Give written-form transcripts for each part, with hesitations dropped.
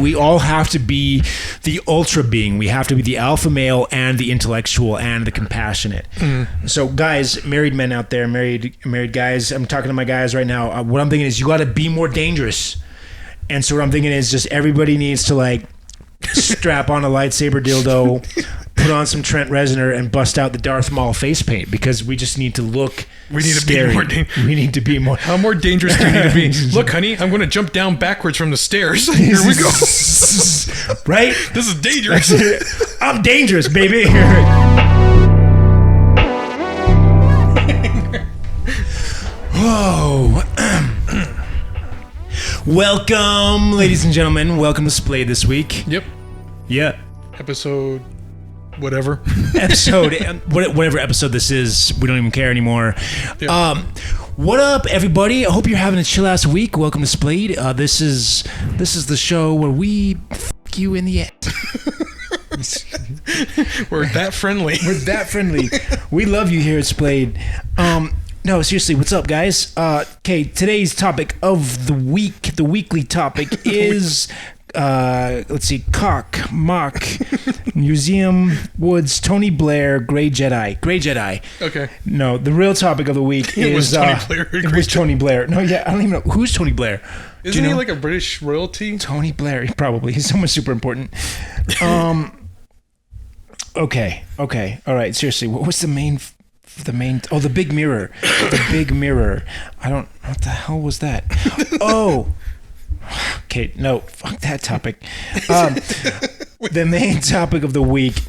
we all have to be the ultra being. We have to be the alpha male and the intellectual and the compassionate. So guys, married men out there, married guys, I'm talking to my guys right now. What I'm thinking is you got to be more dangerous. And so what I'm thinking is just everybody needs to like strap on a lightsaber dildo, put on some Trent Reznor, and bust out the Darth Maul face paint because we just need to look scary. We need to be more. How more dangerous do you need to be? Look, honey, I'm going to jump down backwards from the stairs. Here we go. Right? This is dangerous. I'm dangerous, baby. Whoa. Welcome, ladies and gentlemen. Welcome to Splayed this week. Yep. Yeah. Episode whatever. Whatever episode this is, we don't even care anymore. Yeah. What up, everybody? I hope you're having a chill ass week. Welcome to Splayed. This is the show where we fuck you in the ass. We're that friendly. We're that friendly. We love you here at Splayed. No, seriously, what's up, guys? Okay, today's topic of the week, the weekly topic is, let's see, Cock, Mock, Museum, Woods, Tony Blair, Grey Jedi. Grey Jedi. Okay. No, the real topic of the week is... Tony Blair. It was Tony Blair. No, yeah, I don't even know. Who's Tony Blair? Isn't he like a British royalty? Tony Blair, probably. He's someone super important. Okay. All right, seriously, what was the main... the big mirror. The big mirror. What the hell was that? Oh. Okay, no, fuck that topic. The main topic of the week,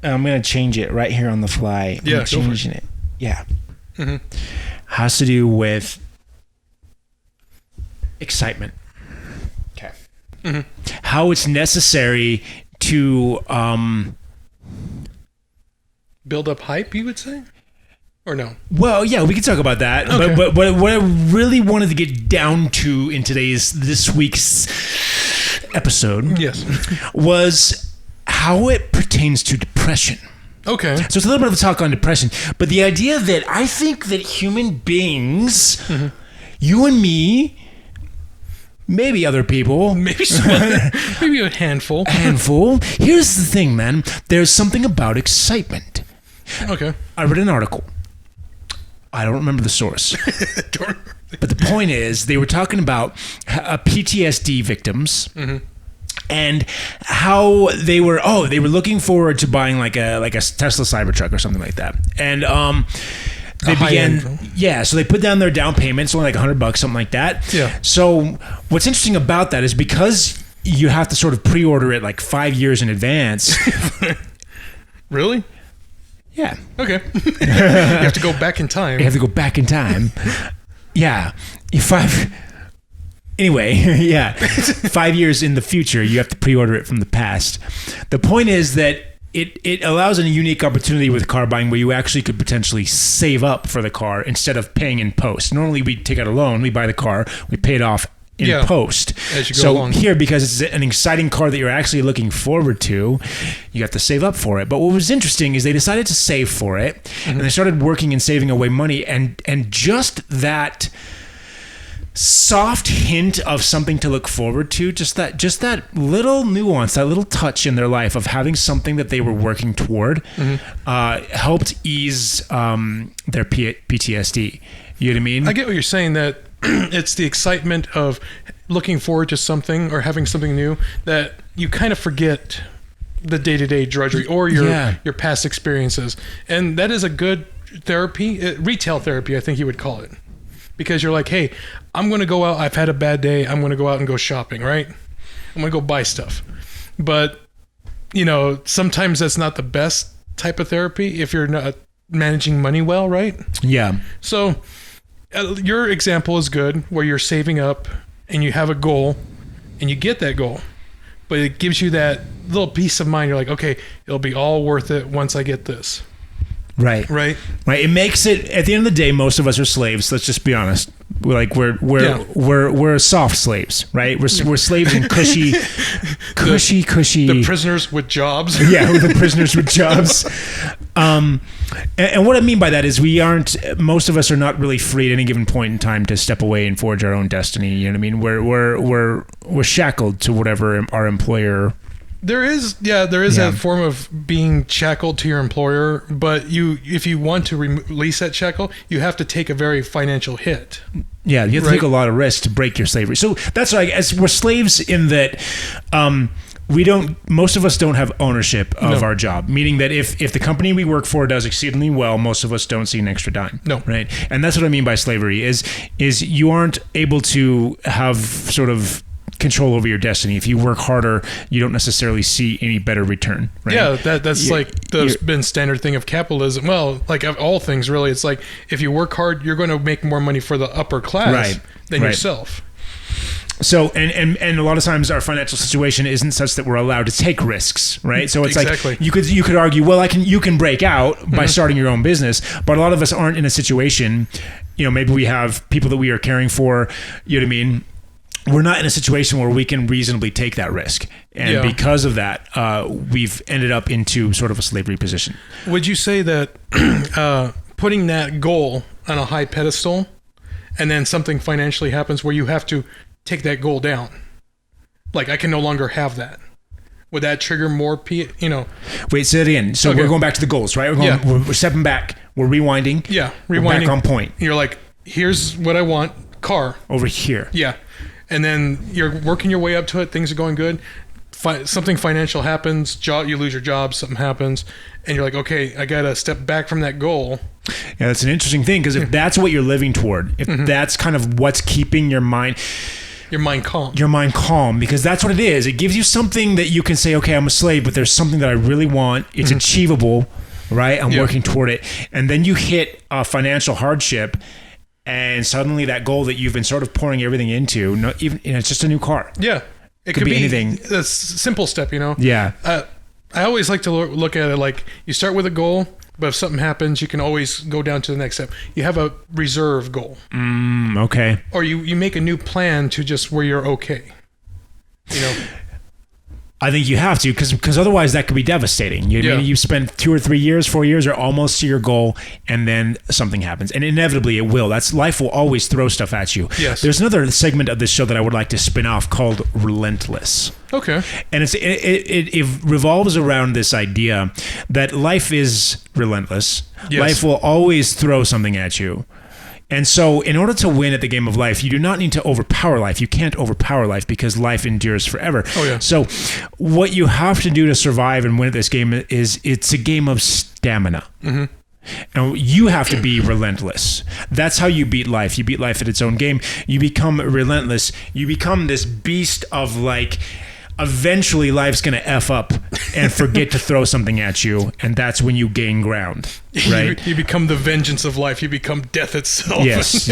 I'm going to change it right here on the fly. I'm changing it. Yeah. Mm-hmm. Has to do with excitement. Okay. Mm-hmm. How it's necessary to... build up hype, you would say? Or no? Well, yeah, we can talk about that. Okay. But what I really wanted to get down to in this week's episode, was how it pertains to depression. Okay. So it's a little bit of a talk on depression, but the idea that I think that human beings, you and me, maybe other people, maybe a handful. Here's the thing, man. There's something about excitement. Okay. I read an article. I don't remember the source. But the point is, they were talking about PTSD victims and how they were looking forward to buying like a Tesla Cybertruck or something like that. And they began, so they put down their down payment, it's only like $100, something like that. Yeah. So what's interesting about that is because you have to sort of pre-order it like 5 years in advance. Really? Yeah. Okay. You have to go back in time. Yeah. 5 years in the future, you have to pre-order it from the past. The point is that it allows a unique opportunity with car buying where you actually could potentially save up for the car instead of paying in post. Normally we take out a loan, we buy the car, we pay it off in post. As you go along. Here, because it's an exciting car that you're actually looking forward to, you have to save up for it. But what was interesting is they decided to save for it, and they started working and saving away money, and just that soft hint of something to look forward to, just that little nuance, that little touch in their life of having something that they were working toward, helped ease their PTSD. You know what I mean? I get what you're saying, that it's the excitement of looking forward to something or having something new that you kind of forget the day-to-day drudgery or your past experiences. And that is a good therapy, retail therapy, I think you would call it. Because you're like, hey, I'm going to go out. I've had a bad day. I'm going to go out and go shopping, right? I'm going to go buy stuff. But, sometimes that's not the best type of therapy if you're not managing money well, right? Yeah. So your example is good, where you're saving up and you have a goal and you get that goal, but it gives you that little peace of mind. You're like, okay, it'll be all worth it once I get this. Right. It makes it, at the end of the day, most of us are slaves. Let's just be honest. We're soft slaves, right? We're slaves in cushy. The prisoners with jobs. Yeah, the prisoners with jobs. And what I mean by that is most of us are not really free at any given point in time to step away and forge our own destiny. You know what I mean? We're shackled to whatever our employer. There is a form of being shackled to your employer, but if you want to release that shackle, you have to take a very financial hit. Yeah, you have to take a lot of risks to break your slavery. So that's why we're slaves in that. Most of us don't have ownership of our job, meaning that if the company we work for does exceedingly well, most of us don't see an extra dime. No. Right. And that's what I mean by slavery is you aren't able to have sort of control over your destiny. If you work harder, you don't necessarily see any better return. Right? Yeah, that's been standard thing of capitalism. Well, like of all things, really, it's like if you work hard, you're going to make more money for the upper class than yourself. So, and a lot of times our financial situation isn't such that we're allowed to take risks, right? So it's like you could argue, well, you can break out by starting your own business, but a lot of us aren't in a situation, maybe we have people that we are caring for, you know what I mean? We're not in a situation where we can reasonably take that risk. And because of that, we've ended up into sort of a slavery position. Would you say that putting that goal on a high pedestal and then something financially happens where you have to take that goal down, like I can no longer have that, would that trigger more Wait, say it again. So we're going back to the goals, right? We're stepping back, we're rewinding. We're back on point. You're like, here's what I want, car over here. And then you're working your way up to it, things are going good, something financial happens, you lose your job, something happens, and you're like, okay, I gotta step back from that goal. Yeah, that's an interesting thing, because if that's what you're living toward, if that's kind of what's keeping your mind calm, because that's what it is. It gives you something that you can say, okay, I'm a slave, but there's something that I really want. It's achievable, right? I'm working toward it. And then you hit a financial hardship, and suddenly that goal that you've been sort of pouring everything into, it's just a new car. Yeah. It could be anything. A simple step, Yeah. I always like to look at it like you start with a goal, but if something happens, you can always go down to the next step. You have a reserve goal. Okay. Or you make a new plan to just where you're okay. I think you have to, because otherwise that could be devastating. You mean, you spend 2 or 3 years, 4 years, or almost to your goal, and then something happens, and inevitably it will. Life will always throw stuff at you. Yes. There's another segment of this show that I would like to spin off called Relentless. Okay. And it revolves around this idea that life is relentless. Yes. Life will always throw something at you. And so in order to win at the game of life, you do not need to overpower life. You can't overpower life because life endures forever. Oh, yeah. So what you have to do to survive and win at this game is it's a game of stamina. And you have to be relentless. That's how you beat life. You beat life at its own game. You become relentless. You become this beast of eventually life's going to F up and forget to throw something at you. And that's when you gain ground, right? You become the vengeance of life. You become death itself. Yes.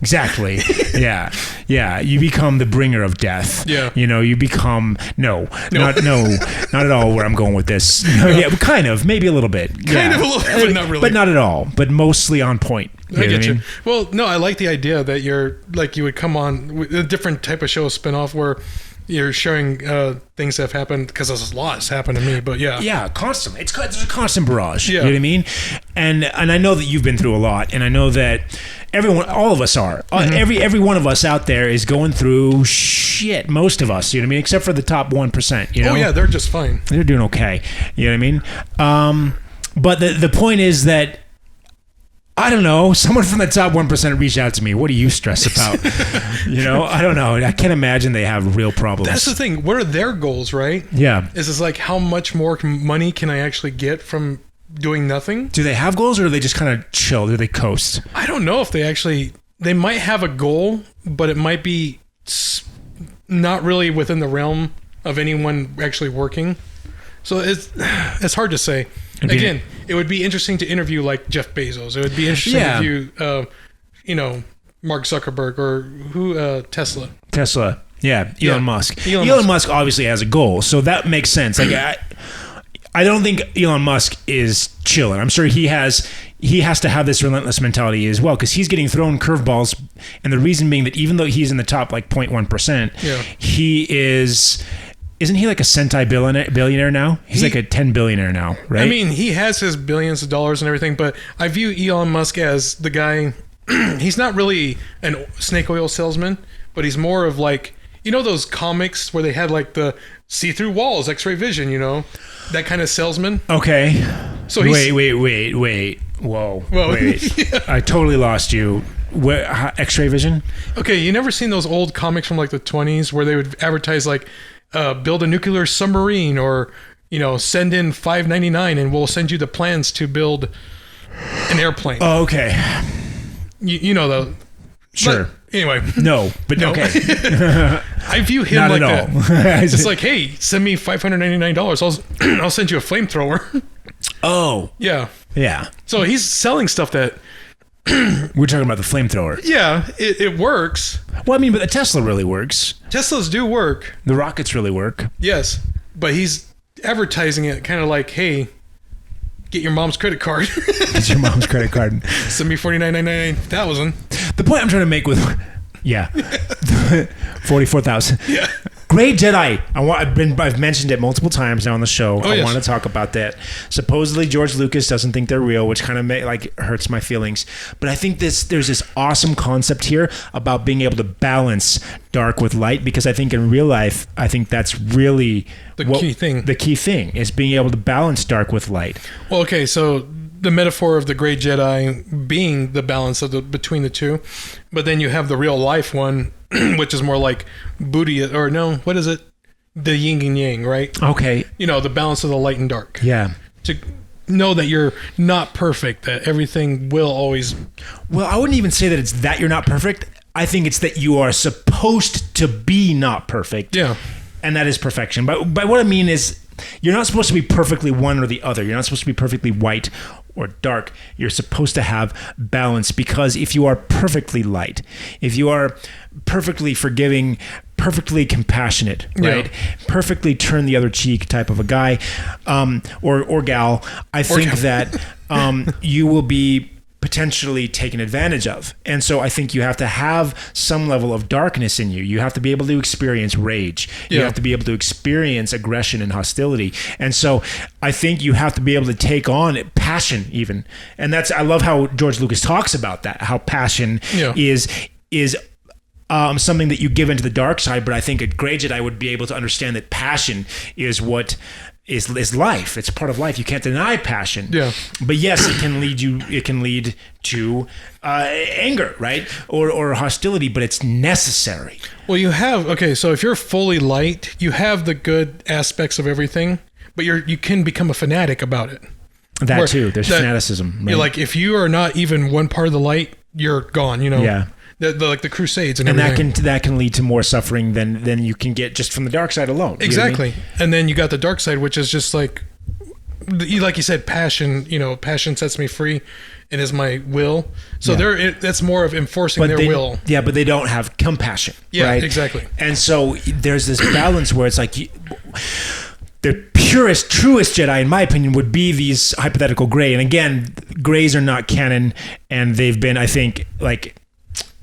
Exactly. Yeah. Yeah. You become the bringer of death. Yeah. You become, not at all where I'm going with this. Yeah, kind of, maybe a little bit. Kind of a little bit, but not really. But not at all, but mostly on point. I get you. Well, no, I like the idea that you would come on with a different type of show spinoff where you're sharing things that have happened, because a lot has happened to me, but yeah, constantly. It's a constant barrage. Yeah. You know what I mean? And I know that you've been through a lot, and I know that all of us are. Every one of us out there is going through shit. Most of us, you know what I mean, except for the top 1%. Oh yeah, they're just fine. They're doing okay. You know what I mean? But the point is that, I don't know, someone from the top 1% reached out to me. What do you stress about? I don't know. I can't imagine they have real problems. That's the thing. What are their goals, right? Yeah. Is this like, how much more money can I actually get from doing nothing? Do they have goals, or do they just kind of chill? Do they coast? I don't know if they might have a goal, but it might be not really within the realm of anyone actually working. So it's hard to say. Again, it would be interesting to interview like Jeff Bezos. It would be interesting to interview, Mark Zuckerberg or Tesla. Tesla, yeah, Elon Musk. Elon Musk obviously has a goal, so that makes sense. Like, I don't think Elon Musk is chilling. I'm sure he has to have this relentless mentality as well, because he's getting thrown curveballs, and the reason being that even though he's in the top like 0.1%, he is isn't he like a Sentai billionaire now? He's like a 10 billionaire now, right? I mean, he has his billions of dollars and everything, but I view Elon Musk as the guy. He's not really a snake oil salesman, but he's more of like, you know, those comics where they had like the see-through walls, X-ray vision, you know, that kind of salesman. Okay. So wait. Whoa. Wait. Yeah. I totally lost you. X-ray vision? Okay, you never seen those old comics from like the 20s where they would advertise like, build a nuclear submarine, or, you know, send in $5.99 and we'll send you the plans to build an airplane. Oh, okay. You know though. Sure. But anyway. No, but no. Okay. I view him Not like at all. that. It's like, hey, send me $599. I'll send you a flamethrower. Oh. Yeah. Yeah. So he's selling stuff that. We're talking about the flamethrower. Yeah, it works. Well, I mean, but the Tesla really works. Teslas do work. The rockets really work. Yes, but he's advertising it kind of like, hey, get your mom's credit card. Get your mom's credit card. Send me $49,999,000. The point I'm trying to make with, yeah, 44,000. Yeah. Great Jedi. I've mentioned it multiple times now on the show. I want to talk about that. Supposedly George Lucas doesn't think they're real, which kind of hurts my feelings. But I think there's this awesome concept here about being able to balance dark with light, because I think in real life, I think that's really the key thing. The key thing is being able to balance dark with light. Well, okay, so the metaphor of the Great Jedi being the balance of between the two, but then you have the real life one, which is more like Buddha, or no, what is it? The yin and yang, right? Okay. You know, the balance of the light and dark. Yeah. To know that you're not perfect, that everything will always... Well, I wouldn't even say that it's that you're not perfect. I think it's that you are supposed to be not perfect. Yeah. And that is perfection. But what I mean is, you're not supposed to be perfectly one or the other. You're not supposed to be perfectly white or dark. You're supposed to have balance, because if you are perfectly light, if you are perfectly forgiving, perfectly compassionate, right? Perfectly turn the other cheek type of a guy, or gal, I think that you will be potentially taken advantage of. And so I think you have to have some level of darkness in you. You have to be able to experience rage. You have to be able to experience aggression and hostility. And so I think you have to be able to take on passion even. And I love how George Lucas talks about that, how passion is something that you give into the dark side. But I think a Grey Jedi would be able to understand that passion is what is life. It's part of life. You can't deny passion. Yeah. But yes, it can lead to anger, right? Or hostility, but it's necessary. Well, so if you're fully light, you have the good aspects of everything, but you can become a fanatic about it. That too. There's fanaticism. Right? You're like, if you are not even one part of the light, you're gone, you know? Yeah. Like the Crusades and everything. that can lead to more suffering than you can get just from the dark side alone. Exactly. You know what I mean? And then you got the dark side, which is just like you said, passion. You know, passion sets me free, and is my will. So that's more of enforcing their will. Yeah, but they don't have compassion. Yeah, right? Exactly. And so there's this balance where it's like the purest, truest Jedi, in my opinion, would be these hypothetical gray. And again, grays are not canon, and they've been, I think, like,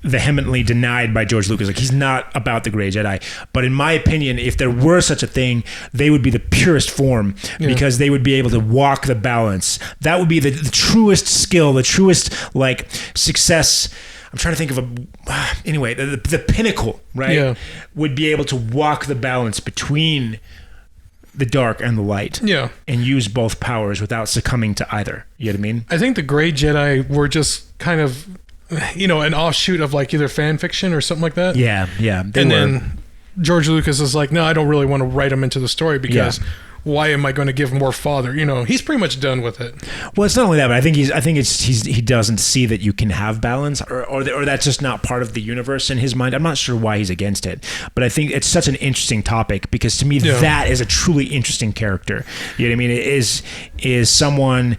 vehemently denied by George Lucas. Like, he's not about the Grey Jedi. But in my opinion, if there were such a thing, they would be the purest form, because they would be able to walk the balance. That would be the truest skill, the truest like success. I'm trying to think of anyway, the pinnacle, right? Yeah. Would be able to walk the balance between the dark and the light. Yeah. And use both powers without succumbing to either. You know what I mean? I think the Grey Jedi were just kind of, you know, an offshoot of like either fan fiction or something like that. Yeah. Then George Lucas is like, no, I don't really want to write them into the story, because why am I going to give more father? You know, he's pretty much done with it. Well, it's not only that, but I think he doesn't see that you can have balance, or that's just not part of the universe in his mind. I'm not sure why he's against it, but I think it's such an interesting topic, because to me that is a truly interesting character. You know what I mean? It is someone.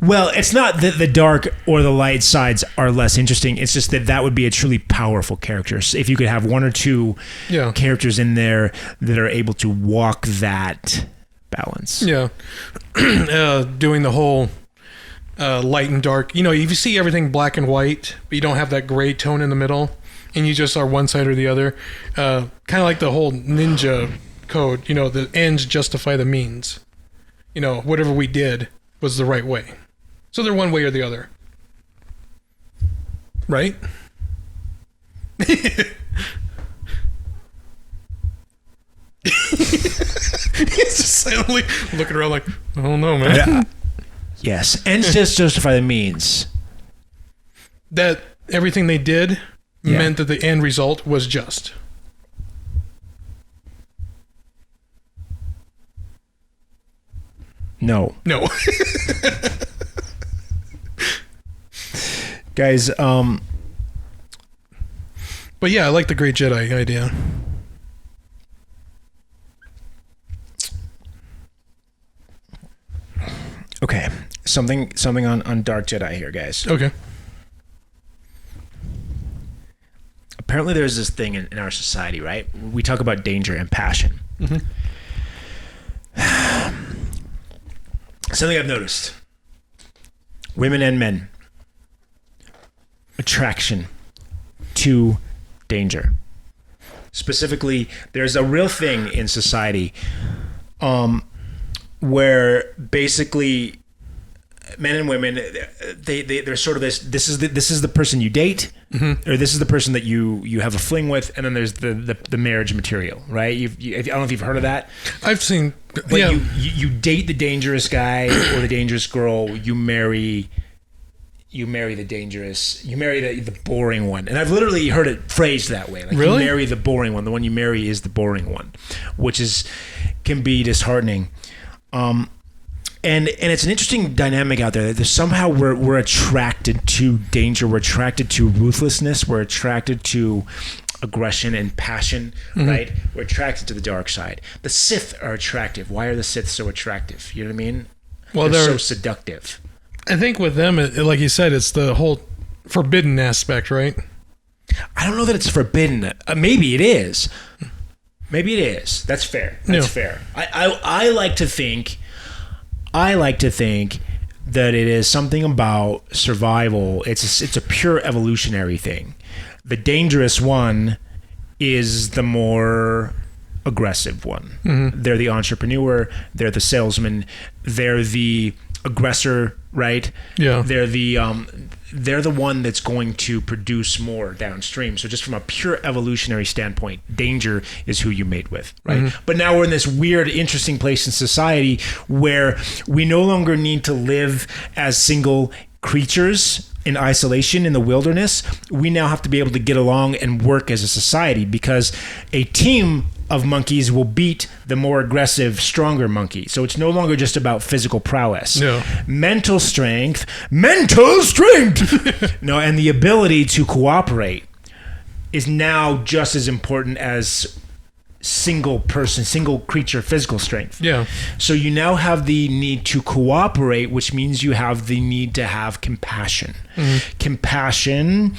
Well, it's not that the dark or the light sides are less interesting. It's just that would be a truly powerful character. So if you could have one or two characters in there that are able to walk that balance. Yeah. Doing the whole light and dark. You know, if you see everything black and white, but you don't have that gray tone in the middle, and you just are one side or the other, kind of like the whole ninja code. The ends justify the means. Whatever we did was the right way. So they're one way or the other. Right? He's just silently looking around like, I don't know, man. Yeah. Yes. Ends just justify the means. That everything they did meant that the end result was just. No. Guys, but yeah, I like the Great Jedi idea. okay. Something on Dark Jedi here, guys. Okay. Apparently there's this thing in our society, right? We talk about danger and passion. Mm-hmm. Something I've noticed. Women and men. Attraction to danger. Specifically, there's a real thing in society where basically men and women, they're sort of this is the person you date, or this is the person that you have a fling with, and then there's the marriage material, right? I don't know if you've heard of that. I've seen, but you date the dangerous guy or the dangerous girl, you marry the dangerous, you marry the boring one. And I've literally heard it phrased that way. Like, really? You marry the boring one. The one you marry is the boring one, which can be disheartening. And it's an interesting dynamic out there. That somehow we're attracted to danger. We're attracted to ruthlessness. We're attracted to aggression and passion, right? We're attracted to the dark side. The Sith are attractive. Why are the Sith so attractive? You know what I mean? Well, they're so seductive. I think with them, like you said, it's the whole forbidden aspect, right? I don't know that it's forbidden. Maybe it is. Maybe it is. That's fair. That's fair. I like to think that it is something about survival. It's a pure evolutionary thing. The dangerous one is the more aggressive one. Mm-hmm. They're the entrepreneur. They're the salesman. They're the aggressor, right? Yeah. They're the one that's going to produce more downstream. So just from a pure evolutionary standpoint, danger is who you mate with, right? Mm-hmm. But now we're in this weird, interesting place in society where we no longer need to live as single creatures in isolation in the wilderness. We now have to be able to get along and work as a society, because a team of monkeys will beat the more aggressive, stronger monkey. So it's no longer just about physical prowess. No. Mental strength. No, and the ability to cooperate is now just as important as single creature physical strength. Yeah. So you now have the need to cooperate, which means you have the need to have compassion. Mm-hmm. Compassion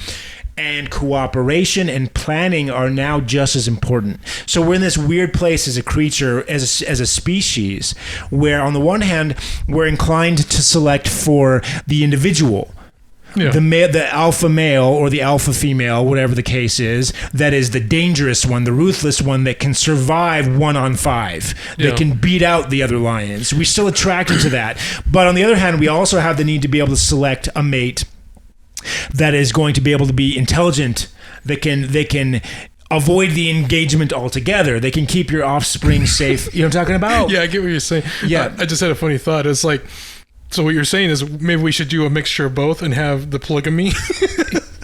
and cooperation and planning are now just as important. So we're in this weird place as a creature, as a species, where on the one hand, we're inclined to select for the individual. Yeah. The alpha male or the alpha female, whatever the case is, that is the dangerous one, the ruthless one that can survive 1-on-5, that can beat out the other lions. We're still attracted to that. But on the other hand, we also have the need to be able to select a mate that is going to be able to be intelligent, they can avoid the engagement altogether. They can keep your offspring safe. You know what I'm talking about? Yeah, I get what you're saying. Yeah. I just had a funny thought. It's like, so what you're saying is maybe we should do a mixture of both and have the polygamy?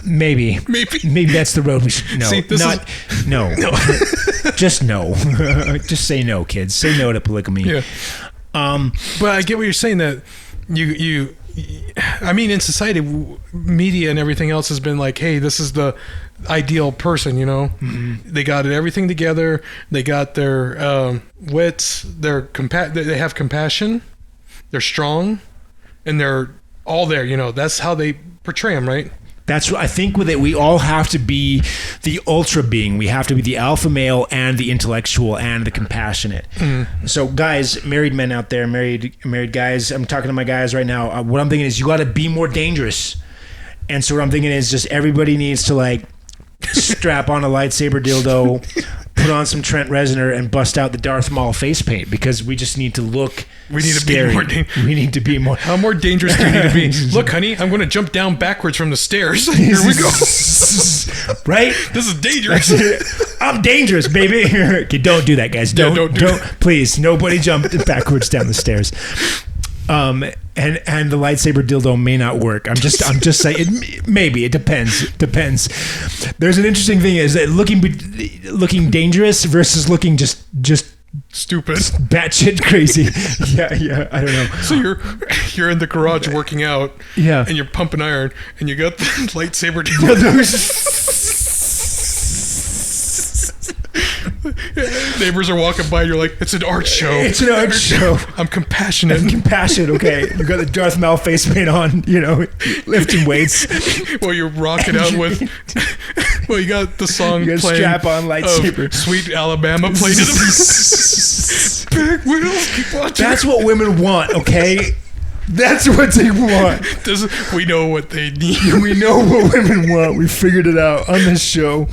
Maybe that's the road we should. No, See, no. Just no. Just say no, kids. Say no to polygamy. Yeah. But I get what you're saying, that I mean, in society, media and everything else has been like, hey, this is the ideal person, you know? Mm-hmm. They got everything together. They got their wits. They have compassion. They're strong. And they're all there, you know? That's how they portray them, right? That's what I think. With it, we all have to be the ultra being. We have to be the alpha male and the intellectual and the compassionate. Mm. So, guys, married men out there, married guys, I'm talking to my guys right now. What I'm thinking is, you got to be more dangerous. And so what I'm thinking is, just everybody needs to like strap on a lightsaber dildo, put put on some Trent Reznor and bust out the Darth Maul face paint because we just need to look scary. We need to be more. How more dangerous do you need to be? Look, honey, I'm going to jump down backwards from the stairs. Here we go. Right? This is dangerous. I'm dangerous, baby. Okay, don't do that, guys. Don't. Please, nobody jump backwards down the stairs. And the lightsaber dildo may not work. I'm just saying. Maybe it depends. There's an interesting thing is that looking dangerous versus looking just stupid, batshit crazy. Yeah. I don't know. So you're in the garage working out. Yeah. And you're pumping iron, and you got the lightsaber dildo. Neighbors are walking by. You're like, it's an art show. It's an art show. I'm compassionate. Okay, you got the Darth Maul face paint on. Lifting weights. Well, you're rocking out with. Well, you got the song playing. Strap on lightsaber. Sweet Alabama played to the big wheels. Keep watching. That's what women want. Okay. That's what they want. We know what they need. We know what women want. We figured it out on this show.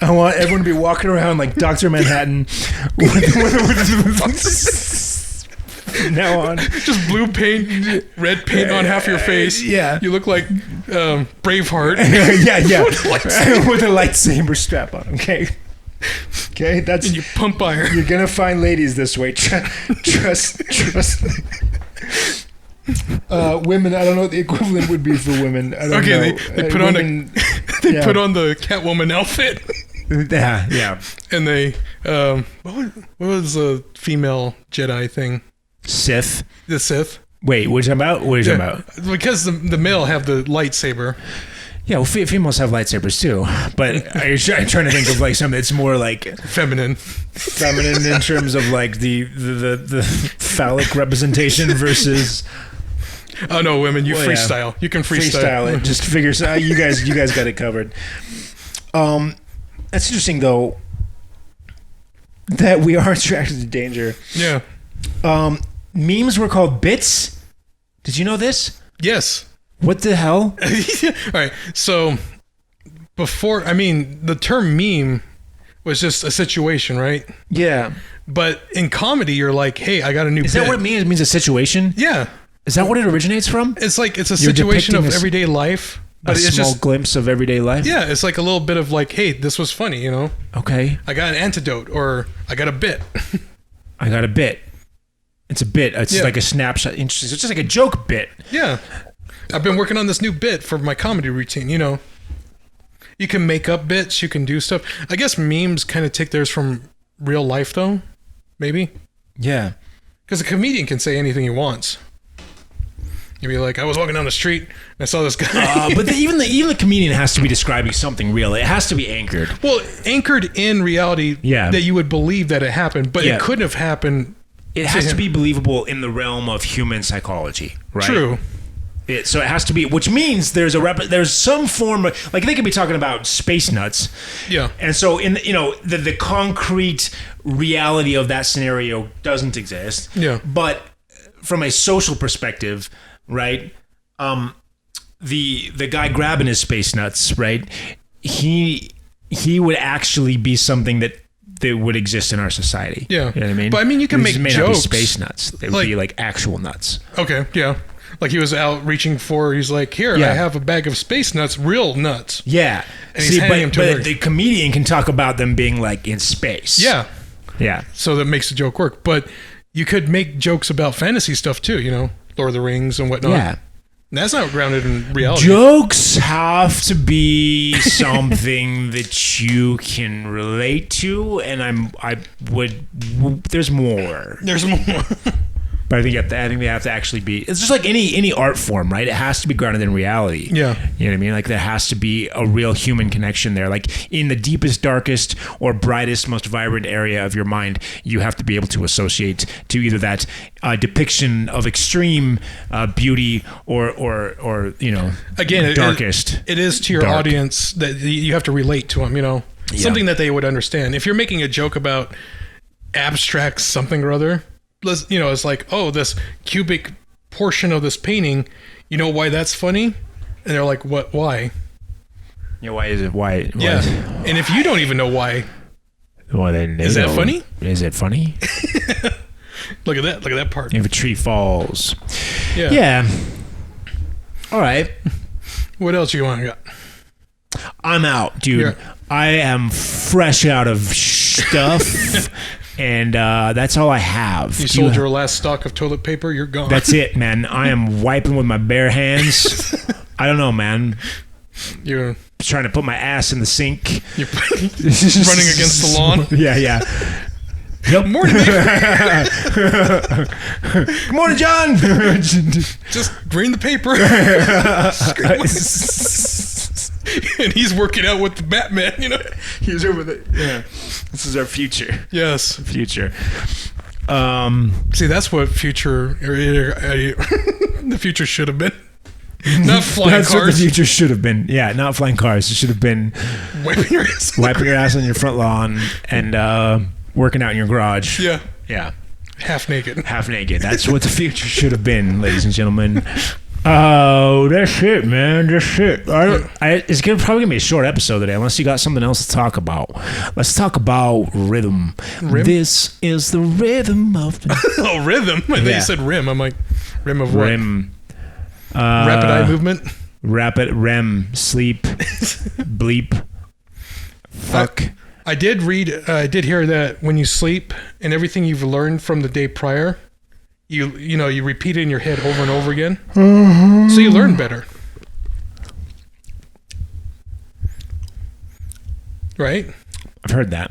I want everyone to be walking around like Dr. Manhattan now on. Just blue paint, red paint on half your face. Yeah. You look like Braveheart. Yeah. With a lightsaber strap on, okay? Okay, that's... And you pump iron. You're going to find ladies this way. Trust me. Women, I don't know what the equivalent would be for women. I don't know. They put on put on the Catwoman outfit. Yeah. And they what was the female Jedi thing? Sith. The Sith. Wait, what are you talking about? What are you talking about? Because the male have the lightsaber. Yeah, well, females have lightsabers too. But I'm trying to think of like something that's more like feminine in terms of like the phallic representation versus. Oh no, women! You freestyle. Yeah. You can freestyle it. Just figure. You guys got it covered. That's interesting though. That we are attracted to danger. Yeah. Memes were called bits. Did you know this? Yes. What the hell? All right. So before, the term meme was just a situation, right? Yeah. But in comedy, you're like, hey, I got a new bit. Is that what it means? It means a situation? Yeah. Is that what it originates from? It's like it's a situation of everyday life. But it's small glimpse of everyday life? Yeah, it's like a little bit of like, hey, this was funny, Okay. I got an antidote, or I got a bit. I got a bit. It's a bit. It's like a snapshot. Interesting. So it's just like a joke bit. Yeah. I've been working on this new bit for my comedy routine, You can make up bits. You can do stuff. I guess memes kind of take theirs from real life, though. Maybe. Yeah. Because a comedian can say anything he wants. You'd be like, I was walking down the street and I saw this guy. But even the comedian has to be describing something real. It has to be anchored. Well, anchored in reality that you would believe that it happened, but it couldn't have happened. It has to be believable in the realm of human psychology, right? True. So it has to be, which means there's some form of, like they could be talking about space nuts. Yeah. And so the concrete reality of that scenario doesn't exist. Yeah. But from a social perspective, right? The guy grabbing his space nuts, right? He would actually be something that would exist in our society. Yeah. You know what I mean? But you can make may jokes. Not be space nuts. They would be like actual nuts. Okay. Yeah. Like he was out reaching for, he's like, here, I have a bag of space nuts, real nuts. Yeah. And he's handing them to her. But the comedian can talk about them being like in space. Yeah. Yeah. So that makes the joke work. But you could make jokes about fantasy stuff too, Lord of the Rings and whatnot. Yeah. And that's not grounded in reality. Jokes have to be something that you can relate to, and there's more. There's more. But I think they have to actually be. It's just like any art form, right? It has to be grounded in reality. Yeah, you know what I mean. Like there has to be a real human connection there. Like in the deepest, darkest, or brightest, most vibrant area of your mind, you have to be able to associate to either that depiction of extreme beauty or again darkest. It is to your audience that you have to relate to them. Something that they would understand. If you're making a joke about abstract something or other. It's like, oh, this cubic portion of this painting, you know why that's funny? And they're like, what? Why? Yeah, why is it? Why? Yeah, and if you don't even know why, Well, then is that funny? Is it funny? Look at that. Look at that part. If a tree falls. Yeah. Yeah. All right. What else you want? I'm out, dude. Yeah. I am fresh out of stuff, and that's all I have. You sold your last stock of toilet paper. You're gone. That's it, man. I am wiping with my bare hands. I don't know, man. You're trying to put my ass in the sink. You're running against the lawn. Yeah. Yep. Morning, Good morning, John. Just bring the paper. And he's working out with the Batman, you know. He's over there. Yeah. This is our future. Yes. Future. See, that's what future the future should have been. Not flying That's cars. what the future should have been. Yeah, not flying cars. It should have been wiping your ass on your front lawn and working out in your garage. Yeah. Yeah. Half naked. That's what the future should have been, ladies and gentlemen. Oh, that's it, man. That's it. It's probably gonna be a short episode today, unless you got something else to talk about. Let's talk about rhythm. This is the rhythm of the... Oh, rhythm. I thought you said rim. I'm like, rim of what? Rim. Rapid eye movement. Rapid REM sleep. Bleep. Fuck. I did hear that when you sleep and everything you've learned from the day prior, you repeat it in your head over and over again. Mm-hmm. So you learn better. Right? I've heard that.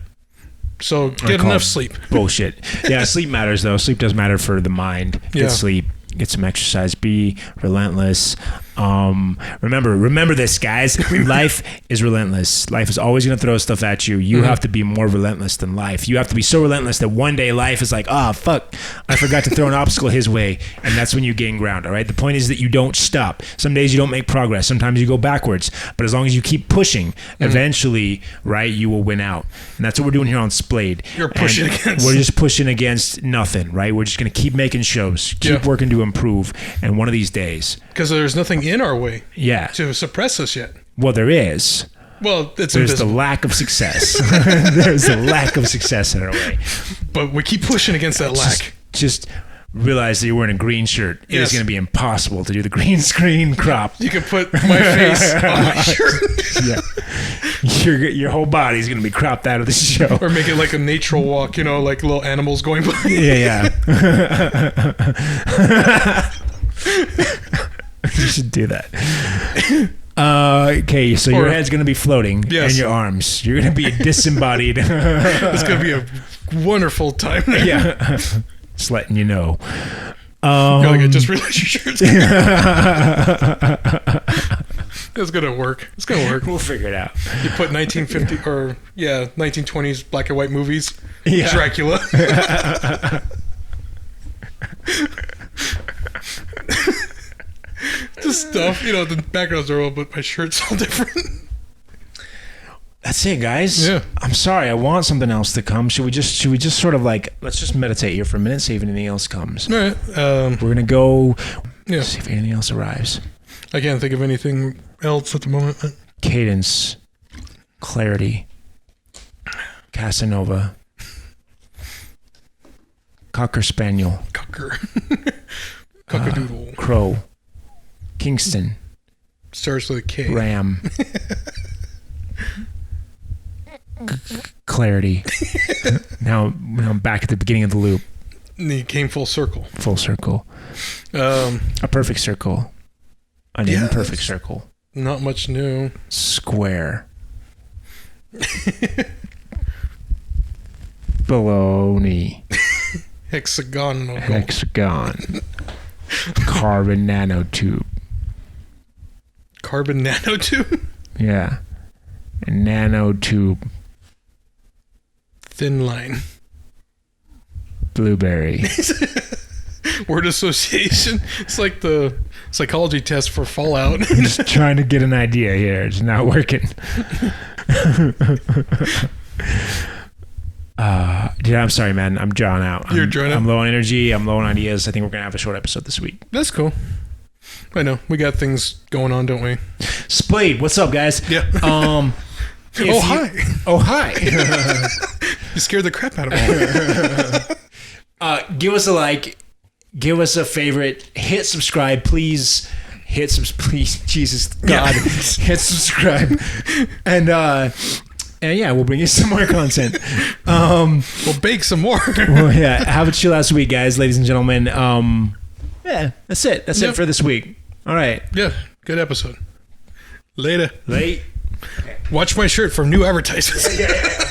So get enough sleep. Bullshit. Yeah, sleep matters though. Sleep does matter for the mind. Get sleep. Get some exercise. Be relentless. Remember this, guys. Life is relentless. Life is always going to throw stuff at you. You have to be more relentless than life. You have to be so relentless that one day life is like, fuck, I forgot to throw an obstacle his way. And that's when you gain ground, all right? The point is that you don't stop. Some days you don't make progress. Sometimes you go backwards. But as long as you keep pushing, eventually, right, you will win out. And that's what we're doing here on Splayed. You're pushing against. We're just pushing against nothing, right? We're just going to keep making shows, keep working to improve. And one of these days... Because there's nothing in our way to suppress us yet. Well, there is. Well, there's invisible. the lack of success. There's a lack of success in our way. But we keep pushing against that lack. Just realize that you're wearing a green shirt. It is going to be impossible to do the green screen crop. You can put my face on my shirt. Yeah. Your whole body is going to be cropped out of the show. Or make it like a natural walk, like little animals going by. Yeah. You should do that. Okay, so your head's going to be floating and your arms. You're going to be disembodied. It's going to be a wonderful time. Yeah. Just letting you know. You're like, I just realized your shirt's It's going to work. It's going to work. We'll figure it out. You put 1950 or 1920s black and white movies. Yeah. Dracula. Just stuff, the backgrounds are all, but my shirt's all different. That's it, guys. Yeah. I'm sorry. I want something else to come. Should we just sort of let's just meditate here for a minute, see if anything else comes. All right. We're gonna go. Yeah. See if anything else arrives. I can't think of anything else at the moment. Cadence, clarity, Casanova, Cocker Spaniel, Cockadoodle, Crow, Kingston, starts with a K. Ram. Clarity. Now I'm back at the beginning of the loop. And you came full circle. Full circle. A perfect circle. An imperfect circle. Not much new. Square. Baloney. Hexagon. Carbon nanotube. Carbon nanotube? Yeah. A nanotube. Thin line. Blueberry. Word association. It's like the psychology test for Fallout. I'm just trying to get an idea here. It's not working. Dude, I'm sorry, man. I'm drawn out. You're drawn out? I'm low on energy. I'm low on ideas. I think we're going to have a short episode this week. That's cool. I know. We got things going on, don't we? Splayed. What's up, guys? Yeah. Hi. Oh, hi. You scared the crap out of me. Give us a like. Give us a favorite. Hit subscribe, please. Please. Jesus God. Hit subscribe. And yeah, we'll bring you some more content. We'll bake some more. Well, yeah. Have a chill last week, guys, ladies and gentlemen. Yeah, that's it. That's it for this week. All right. Yeah, good episode. Later. Late. Watch my shirt for new advertisements. Yeah.